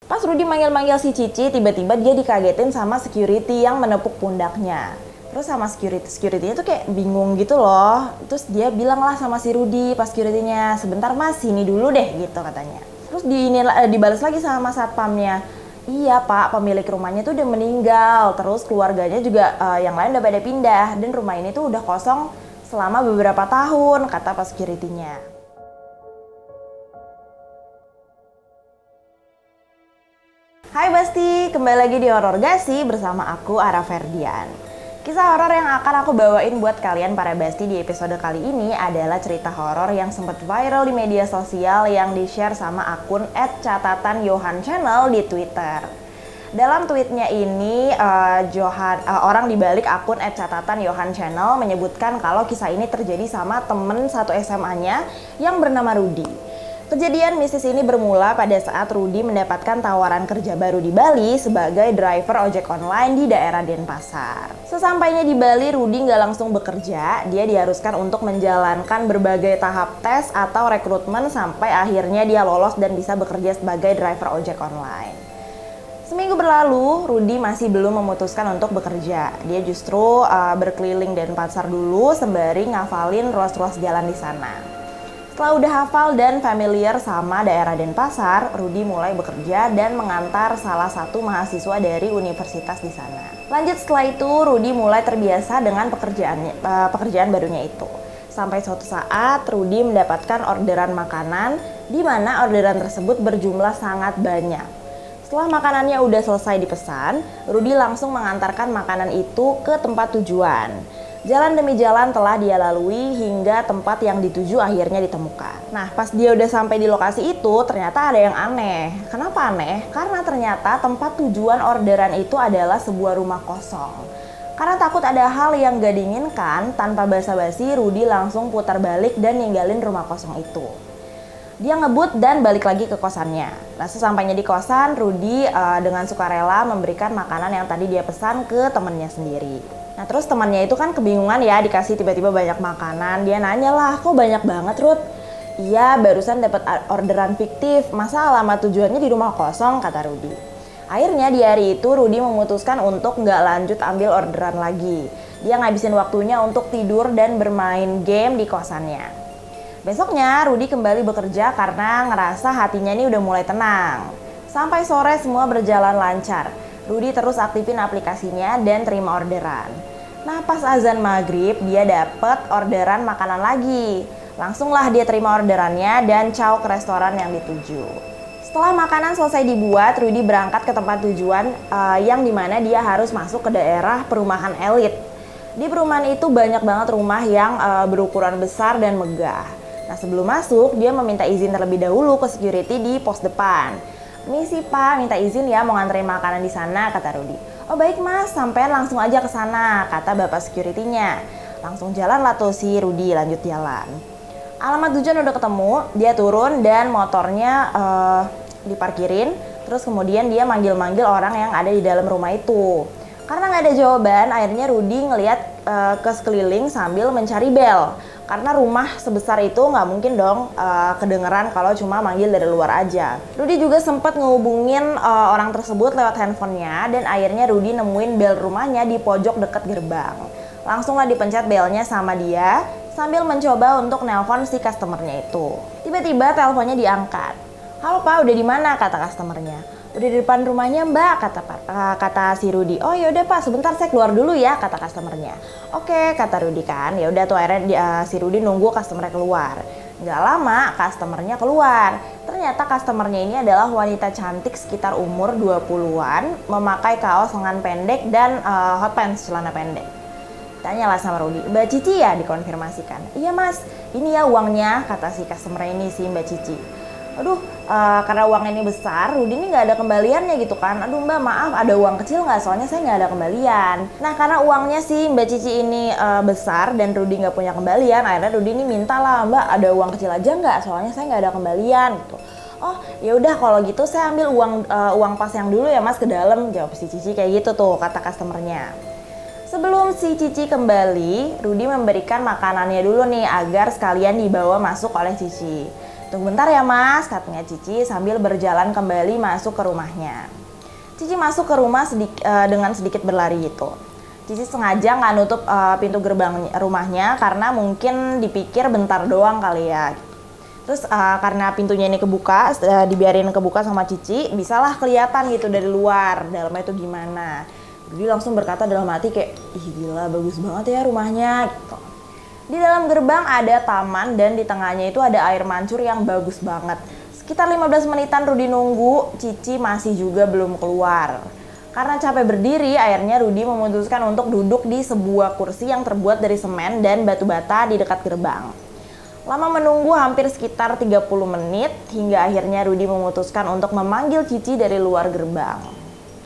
Pas Rudy manggil-manggil si Cici, tiba-tiba dia dikagetin sama security yang menepuk pundaknya. Terus sama security-nya tuh kayak bingung gitu loh. Terus dia bilang lah sama si Rudy pas security-nya, "Sebentar Mas, sini dulu deh," gitu katanya. Terus dibalas lagi sama satpamnya. "Iya Pak, pemilik rumahnya tuh udah meninggal. Terus keluarganya juga yang lain udah pada pindah. Dan rumah ini tuh udah kosong selama beberapa tahun," kata pas security-nya. Hai Basti, kembali lagi di Horor Gasi bersama aku Ara Ferdian. Kisah horor yang akan aku bawain buat kalian para Basti di episode kali ini adalah cerita horor yang sempat viral di media sosial yang di-share sama akun @catatanyohanchannel di Twitter. Dalam tweetnya ini, orang di balik akun @catatanyohanchannel menyebutkan kalau kisah ini terjadi sama temen satu SMA-nya yang bernama Rudy. Kejadian mistis ini bermula pada saat Rudy mendapatkan tawaran kerja baru di Bali sebagai driver ojek online di daerah Denpasar. Sesampainya di Bali, Rudy nggak langsung bekerja, dia diharuskan untuk menjalankan berbagai tahap tes atau rekrutmen sampai akhirnya dia lolos dan bisa bekerja sebagai driver ojek online. Seminggu berlalu, Rudy masih belum memutuskan untuk bekerja. Dia justru berkeliling Denpasar dulu sembari ngafalin ruas-ruas jalan di sana. Setelah udah hafal dan familiar sama daerah Denpasar, Rudy mulai bekerja dan mengantar salah satu mahasiswa dari universitas di sana. Lanjut setelah itu, Rudy mulai terbiasa dengan pekerjaan barunya itu. Sampai suatu saat, Rudy mendapatkan orderan makanan, di mana orderan tersebut berjumlah sangat banyak. Setelah makanannya udah selesai dipesan, Rudy langsung mengantarkan makanan itu ke tempat tujuan. Jalan demi jalan telah dia lalui hingga tempat yang dituju akhirnya ditemukan. Nah, pas dia udah sampai di lokasi itu, ternyata ada yang aneh. Kenapa aneh? Karena ternyata tempat tujuan orderan itu adalah sebuah rumah kosong. Karena takut ada hal yang gak diinginkan, tanpa basa-basi Rudy langsung putar balik dan ninggalin rumah kosong itu. Dia ngebut dan balik lagi ke kosannya. Nah, sesampainya di kosan, Rudy dengan sukarela memberikan makanan yang tadi dia pesan ke temennya sendiri. Nah, terus temannya itu kan kebingungan ya, dikasih tiba-tiba banyak makanan. Dia nanya lah, "Kok banyak banget, Ruth?" "Iya, barusan dapat orderan fiktif. Masa alamat tujuannya di rumah kosong?" kata Rudy. Akhirnya di hari itu Rudy memutuskan untuk nggak lanjut ambil orderan lagi. Dia ngabisin waktunya untuk tidur dan bermain game di kosannya. Besoknya Rudy kembali bekerja karena ngerasa hatinya ini udah mulai tenang. Sampai sore semua berjalan lancar. Rudy terus aktifin aplikasinya dan terima orderan. Nah, pas azan maghrib dia dapet orderan makanan lagi. Langsunglah dia terima orderannya dan caw ke restoran yang dituju. Setelah makanan selesai dibuat, Rudy berangkat ke tempat tujuan yang dimana dia harus masuk ke daerah perumahan elit. Di perumahan itu banyak banget rumah yang berukuran besar dan megah. Nah, sebelum masuk dia meminta izin terlebih dahulu ke security di pos depan. "Misi Pak, minta izin ya mau nganterin makanan di sana," kata Rudy. "Oh baik Mas, sampean langsung aja ke sana," kata bapak security-nya. Langsung jalan lah tuh si Rudy, lanjut jalan. Alamat tujuan udah ketemu, dia turun dan motornya diparkirin. Terus kemudian dia manggil-manggil orang yang ada di dalam rumah itu. Karena nggak ada jawaban, akhirnya Rudy ngeliat ke sekeliling sambil mencari bel. Karena rumah sebesar itu nggak mungkin dong kedengeran kalau cuma manggil dari luar aja. Rudy juga sempat ngehubungin orang tersebut lewat handphonenya dan akhirnya Rudy nemuin bel rumahnya di pojok deket gerbang. Langsunglah dipencet belnya sama dia sambil mencoba untuk nelpon si customernya itu. Tiba-tiba teleponnya diangkat. "Halo Pak, udah di mana?" kata customernya. "Udah di depan rumahnya Mbak," kata si Rudy. "Oh yaudah Pak, sebentar saya keluar dulu ya," kata customernya. "Oke," kata Rudy kan. Ya udah tuh akhirnya si Rudy nunggu customernya keluar. Gak lama customernya keluar. Ternyata customernya ini adalah wanita cantik sekitar umur 20-an, memakai kaos lengan pendek dan hot pants celana pendek. Tanyalah sama Rudy, "Mbak Cici ya?" dikonfirmasikan. "Iya Mas, ini ya uangnya," kata si customer ini, si Mbak Cici. "Aduh, karena uang ini besar, Rudy ini nggak ada kembaliannya gitu kan. Aduh Mbak, maaf, ada uang kecil nggak? Soalnya saya nggak ada kembalian." Nah, karena uangnya si Mbak Cici ini besar dan Rudy nggak punya kembalian, akhirnya Rudy ini minta lah, "Mbak, ada uang kecil aja nggak? Soalnya saya nggak ada kembalian." gitu. "Oh, ya udah kalau gitu saya ambil uang pas yang dulu ya Mas ke dalam," jawab si Cici kayak gitu tuh kata customernya. Sebelum si Cici kembali, Rudy memberikan makanannya dulu nih agar sekalian dibawa masuk oleh Cici. "Tunggu bentar ya mas," katanya Cici sambil berjalan kembali masuk ke rumahnya. Cici masuk ke rumah dengan sedikit berlari gitu. Cici sengaja nggak nutup pintu gerbang rumahnya karena mungkin dipikir bentar doang kali ya. Terus karena pintunya ini kebuka, dibiarin kebuka sama Cici, bisalah kelihatan gitu dari luar dalamnya itu gimana. Jadi langsung berkata dalam hati kayak, "Ih gila, bagus banget ya rumahnya," gitu. Di dalam gerbang ada taman dan di tengahnya itu ada air mancur yang bagus banget. Sekitar 15 menitan Rudi nunggu, Cici masih juga belum keluar. Karena capek berdiri, akhirnya Rudi memutuskan untuk duduk di sebuah kursi yang terbuat dari semen dan batu bata di dekat gerbang. Lama menunggu hampir sekitar 30 menit, hingga akhirnya Rudi memutuskan untuk memanggil Cici dari luar gerbang.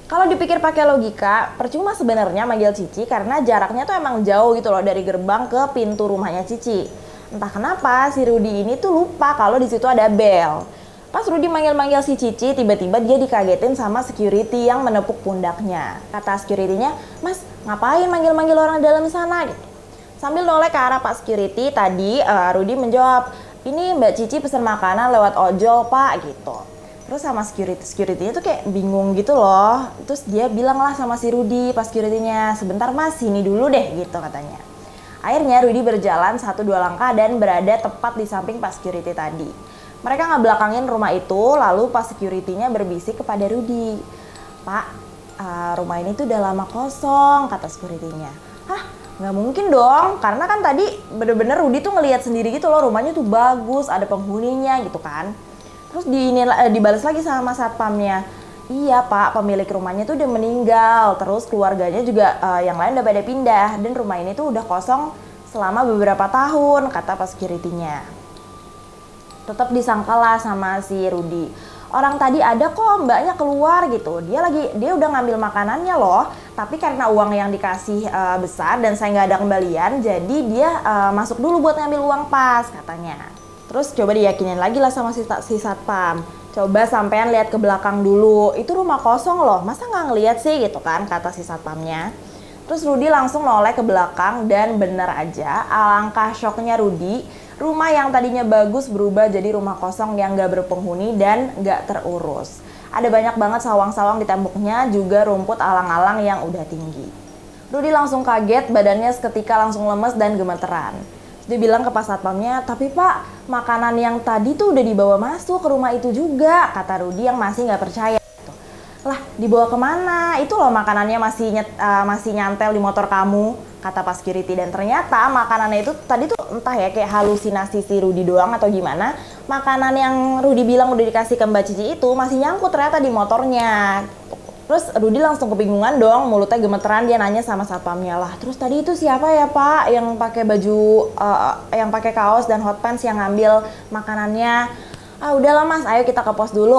Kalau dipikir pakai logika, percuma sebenarnya manggil Cici karena jaraknya tuh emang jauh gitu loh dari gerbang ke pintu rumahnya Cici. Entah kenapa si Rudi ini tuh lupa kalau di situ ada bel. Pas Rudi manggil-manggil si Cici, tiba-tiba dia dikagetin sama security yang menepuk pundaknya. Kata security-nya, "Mas, ngapain manggil-manggil orang dalam sana?" gitu. Sambil noleh ke arah Pak Security, tadi Rudi menjawab, "Ini Mbak Cici pesan makanan lewat ojol Pak," gitu. Terus sama security-nya tuh kayak bingung gitu loh. Terus dia bilang lah sama si Rudi pas security-nya, "Sebentar mas, sini dulu deh," gitu katanya. Akhirnya Rudi berjalan 1-2 langkah dan berada tepat di samping pas security tadi. Mereka ngebelakangin rumah itu, lalu pas security-nya berbisik kepada Rudi. "Pak, rumah ini tuh udah lama kosong," kata security-nya. "Hah? Nggak mungkin dong, karena kan tadi bener-bener Rudi tuh ngelihat sendiri gitu loh, rumahnya tuh bagus, ada penghuninya gitu kan." Terus dibalas lagi sama satpamnya, "Iya pak, pemilik rumahnya tuh udah meninggal, terus keluarganya juga yang lain udah pada pindah, dan rumah ini tuh udah kosong selama beberapa tahun," kata pas security-nya. Tetap disangkalah sama si Rudi. "Orang tadi ada kok, mbaknya keluar gitu. Dia udah ngambil makanannya loh, tapi karena uang yang dikasih besar dan saya nggak ada kembalian, jadi dia masuk dulu buat ngambil uang pas," katanya. Terus coba diyakinin lagi lah sama si satpam. "Coba sampean lihat ke belakang dulu, itu rumah kosong loh, masa nggak ngeliat sih?" gitu kan, kata si satpamnya. Terus Rudi langsung noleh ke belakang dan bener aja, alangkah syoknya Rudi, rumah yang tadinya bagus berubah jadi rumah kosong yang nggak berpenghuni dan nggak terurus. Ada banyak banget sawang-sawang di temboknya, juga rumput alang-alang yang udah tinggi. Rudi langsung kaget, badannya seketika langsung lemes dan gemeteran. Dia bilang ke pas satpamnya, "Tapi pak, makanan yang tadi tuh udah dibawa masuk ke rumah itu juga," kata Rudi yang masih nggak percaya. "Lah, dibawa kemana? Itu loh makanannya masih nyantel di motor kamu," kata pas security. Dan ternyata makanannya itu tadi tuh entah ya kayak halusinasi si Rudi doang atau gimana. Makanan yang Rudi bilang udah dikasih ke Mbak Cici itu masih nyangkut ternyata di motornya. Terus Rudi langsung kebingungan dong, mulutnya gemeteran, dia nanya sama satpamnya, "Lah, terus tadi itu siapa ya pak yang pakai baju, yang pakai kaos dan hot pants yang ngambil makanannya?" "Ah udahlah mas, ayo kita ke pos dulu.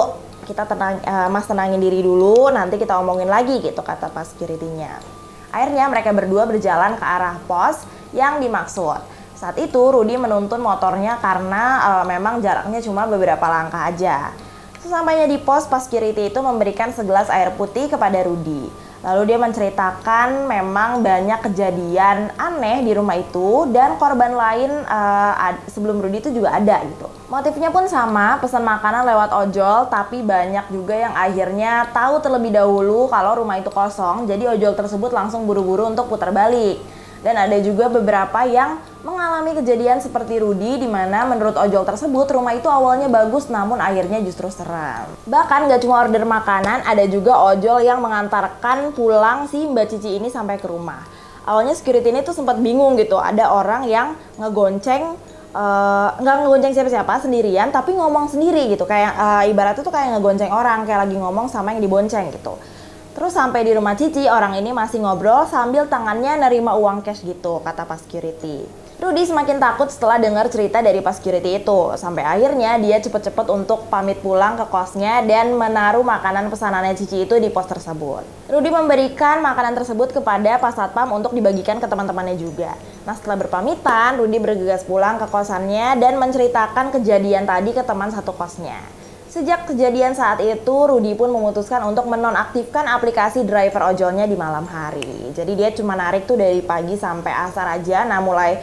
Mas tenangin diri dulu, nanti kita omongin lagi," gitu kata pas security-nya. Akhirnya mereka berdua berjalan ke arah pos yang dimaksud. Saat itu Rudi menuntun motornya karena memang jaraknya cuma beberapa langkah aja. Sesampainya di pos, pas security itu memberikan segelas air putih kepada Rudi. Lalu dia menceritakan memang banyak kejadian aneh di rumah itu dan korban lain sebelum Rudi itu juga ada gitu. Motifnya pun sama, pesan makanan lewat ojol, tapi banyak juga yang akhirnya tahu terlebih dahulu kalau rumah itu kosong, jadi ojol tersebut langsung buru-buru untuk putar balik. Dan ada juga beberapa yang mengalami kejadian seperti Rudi, di mana menurut ojol tersebut rumah itu awalnya bagus namun akhirnya justru seram. Bahkan gak cuma order makanan, ada juga ojol yang mengantarkan pulang si Mbak Cici ini sampai ke rumah. Awalnya security ini tuh sempat bingung gitu, ada orang yang ngegonceng, nggak ngegonceng siapa-siapa, sendirian tapi ngomong sendiri gitu, kayak ibaratnya tuh kayak ngegonceng orang, kayak lagi ngomong sama yang dibonceng gitu. Terus sampai di rumah Cici, orang ini masih ngobrol sambil tangannya nerima uang cash gitu, kata pas security. Rudi semakin takut setelah dengar cerita dari pas security itu. Sampai akhirnya dia cepet-cepet untuk pamit pulang ke kosnya dan menaruh makanan pesanannya Cici itu di pos tersebut. Rudi memberikan makanan tersebut kepada pas satpam untuk dibagikan ke teman-temannya juga. Nah setelah berpamitan, Rudi bergegas pulang ke kosannya dan menceritakan kejadian tadi ke teman satu kosnya. Sejak kejadian saat itu, Rudi pun memutuskan untuk menonaktifkan aplikasi driver ojolnya di malam hari. Jadi dia cuma narik tuh dari pagi sampai asar aja. Nah mulai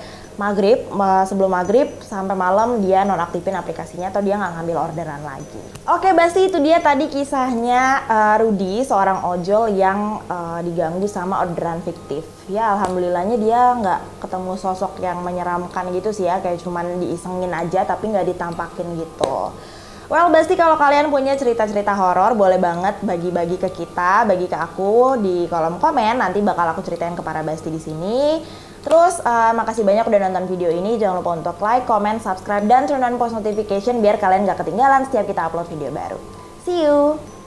sebelum maghrib sampai malam dia nonaktifin aplikasinya atau dia nggak ngambil orderan lagi. Oke Basti, itu dia tadi kisahnya Rudy, seorang ojol yang diganggu sama orderan fiktif. Ya alhamdulillahnya dia nggak ketemu sosok yang menyeramkan gitu sih ya, kayak cuman diisengin aja tapi nggak ditampakin gitu. Well Basti, kalau kalian punya cerita-cerita horor boleh banget bagi-bagi ke kita, bagi ke aku di kolom komen. Nanti bakal aku ceritain ke para Basti di sini. Terus makasih banyak udah nonton video ini. Jangan lupa untuk like, comment, subscribe, dan turn on post notification biar kalian gak ketinggalan setiap kita upload video baru. See you!